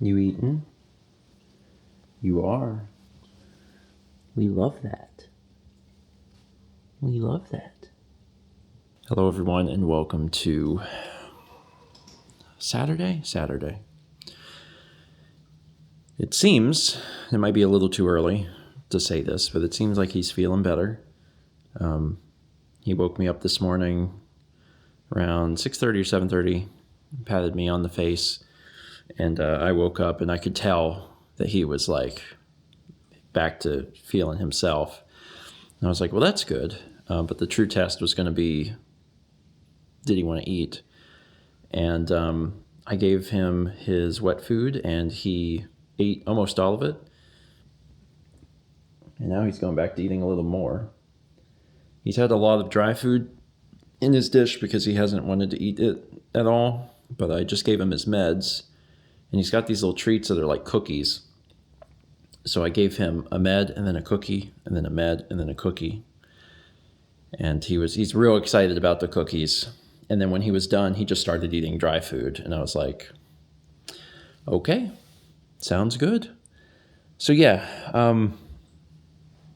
You eating? You are. We love that. We love that. Hello, everyone, and welcome to Saturday. It seems, it might be a little too early to say this, but it seems like he's feeling better. He woke me up this morning around 6:30 or 7:30, patted me on the face, and I woke up and I could tell that he was like back to feeling himself. And I was like, well, that's good. But the true test was going to be, did he want to eat? And I gave him his wet food, and he ate almost all of it. And now he's going back to eating a little more. He's had a lot of dry food in his dish because he hasn't wanted to eat it at all. But I just gave him his meds, and he's got these little treats that are like cookies. So I gave him a med and then a cookie and then a med and then a cookie. And he's real excited about the cookies. And then when he was done, he just started eating dry food. And I was like, okay, sounds good. So yeah,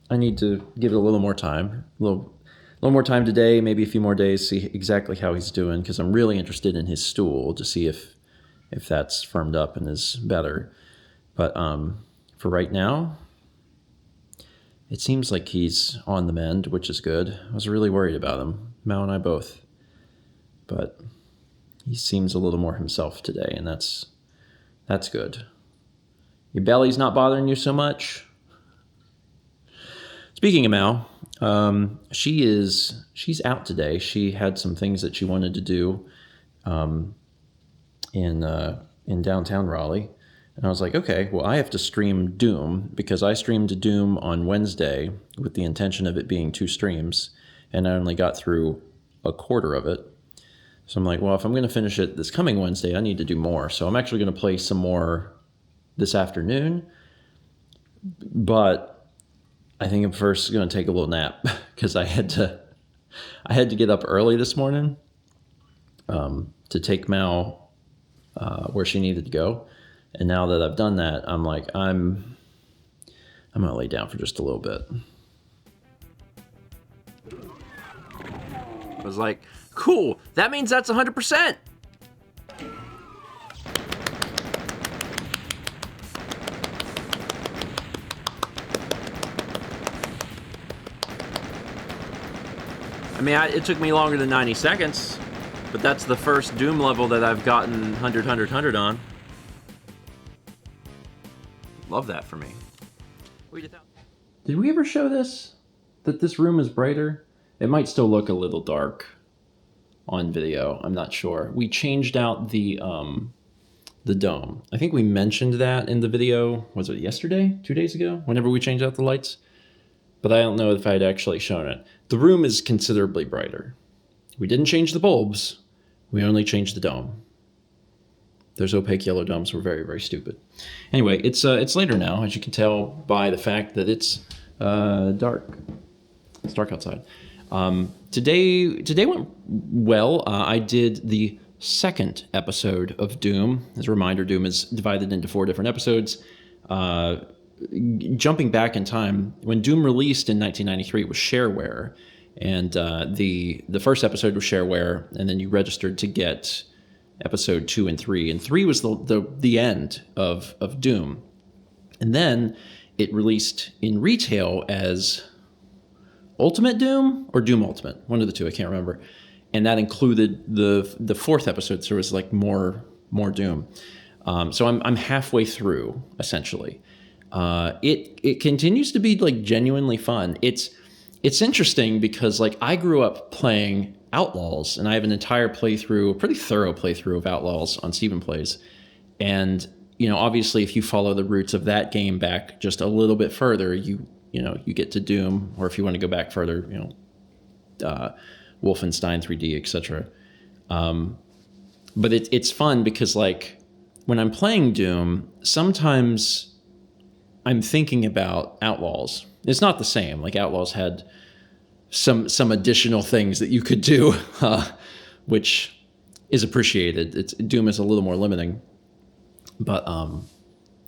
I need to give it a little more time, a little more time today, maybe a few more days, see exactly how he's doing, because I'm really interested in his stool to see if that's firmed up and is better. But for right now, it seems like he's on the mend, which is good. I was really worried about him, Mal and I both. But he seems a little more himself today, and that's good. Your belly's not bothering you so much? Speaking of Mal, she's out today. She had some things that she wanted to do in downtown Raleigh. And I was like, okay, well, I have to stream Doom because I streamed Doom on Wednesday with the intention of it being 2 streams, and I only got through a quarter of it. So I'm like, well, if I'm going to finish it this coming Wednesday, I need to do more. So I'm actually going to play some more this afternoon, but I think I'm first going to take a little nap because I had to get up early this morning to take Mal where she needed to go. And now that I've done that, I'm like, I'm going to lay down for just a little bit. I was like, cool, that means that's 100%. I mean, it took me longer than 90 seconds, but that's the first Doom level that I've gotten 100 on. Love that for me. Did we ever show this? That this room is brighter? It might still look a little dark on video. I'm not sure. We changed out the dome. I think we mentioned that in the video. Was it yesterday? 2 days ago? Whenever we changed out the lights? But I don't know if I had actually shown it. The room is considerably brighter. We didn't change the bulbs. We only changed the dome. Those opaque yellow domes were very, very stupid. Anyway, it's later now, as you can tell by the fact that it's dark. It's dark outside. Today went well. I did the second episode of Doom. As a reminder, Doom is divided into 4 different episodes. Jumping back in time, when Doom released in 1993, it was shareware. And the first episode was shareware, and then you registered to get episode 2 and 3, and 3 was the end of Doom. And then it released in retail as Ultimate Doom or Doom Ultimate, one of the two, I can't remember. And that included the 4th episode, so it was like more Doom. So I'm halfway through, essentially. It continues to be like genuinely fun. It's interesting because like I grew up playing Outlaws, and I have an entire playthrough, a pretty thorough playthrough of Outlaws on Steven Plays. And, you know, obviously if you follow the roots of that game back just a little bit further, you get to Doom, or if you want to go back further, Wolfenstein 3D, etc. But it's fun because like when I'm playing Doom, sometimes I'm thinking about Outlaws. It's not the same. Like Outlaws had some additional things that you could do, which is appreciated. Doom is a little more limiting, but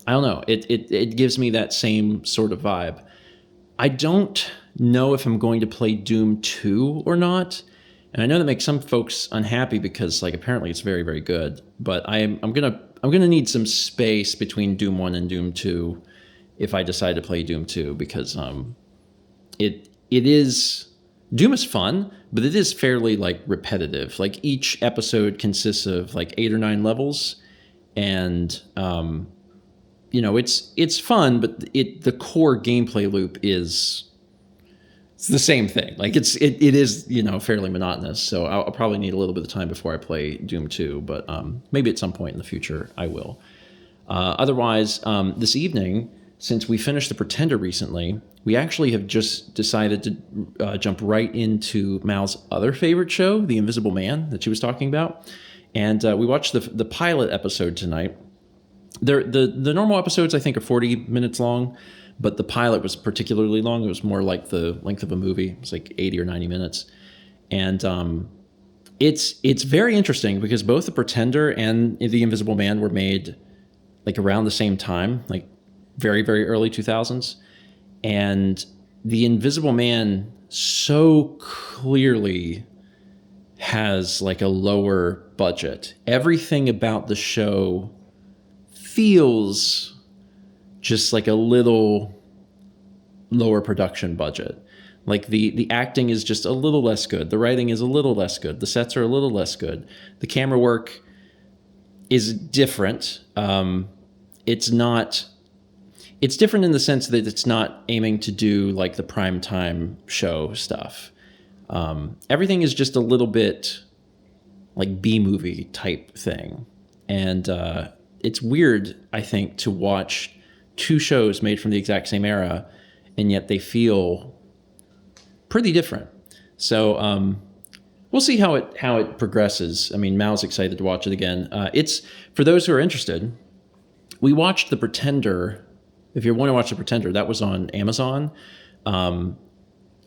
I don't know. It gives me that same sort of vibe. I don't know if I'm going to play Doom 2 or not. And I know that makes some folks unhappy because like apparently it's very, very good. But I'm gonna need some space between Doom 1 and Doom 2 if I decide to play Doom 2 because it is Doom is fun, but it is fairly like repetitive. Like each episode consists of like 8 or 9 levels, and you know, it's fun, but the core gameplay loop is it's the same thing. Like it is, you know, fairly monotonous. So I'll probably need a little bit of time before I play Doom 2, but maybe at some point in the future I will. Otherwise, this evening, since we finished The Pretender recently, we actually have just decided to jump right into Mal's other favorite show, The Invisible Man, that she was talking about. And we watched the pilot episode tonight. The normal episodes, I think, are 40 minutes long, but the pilot was particularly long. It was more like the length of a movie. It's like 80 or 90 minutes. And it's very interesting because both The Pretender and The Invisible Man were made like around the same time, like very, very early 2000s. And The Invisible Man so clearly has like a lower budget. Everything about the show feels just like a little lower production budget. Like the acting is just a little less good. The writing is a little less good. The sets are a little less good. The camera work is different. It's different in the sense that it's not aiming to do like the primetime show stuff. Everything is just a little bit like B-movie type thing. And it's weird, I think, to watch two shows made from the exact same era, and yet they feel pretty different. So we'll see how it progresses. I mean, Mal's excited to watch it again. It's for those who are interested. We watched The Pretender. If you want to watch The Pretender, that was on Amazon,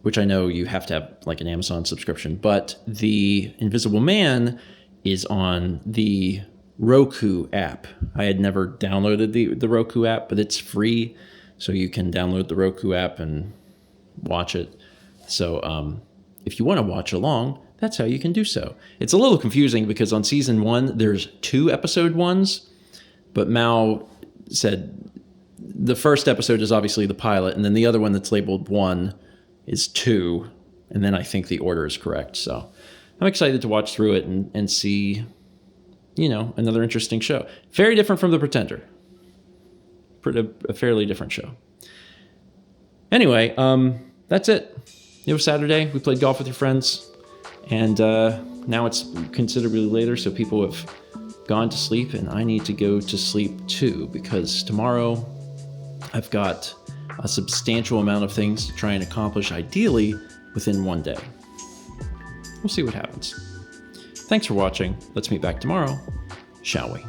which I know you have to have like an Amazon subscription. But The Invisible Man is on the Roku app. I had never downloaded the Roku app, but it's free, so you can download the Roku app and watch it. So if you want to watch along, that's how you can do so. It's a little confusing because on season 1, there's 2 episode 1s, but Mal said the first episode is obviously the pilot, and then the other one that's labeled 1 is 2, and then I think the order is correct. So I'm excited to watch through it and see, you know, another interesting show. Very different from The Pretender. A fairly different show. Anyway, that's it. It was Saturday. We played golf with your friends, and now it's considerably later, so people have gone to sleep, and I need to go to sleep too, because tomorrow I've got a substantial amount of things to try and accomplish, ideally within one day. We'll see what happens. Thanks for watching. Let's meet back tomorrow, shall we?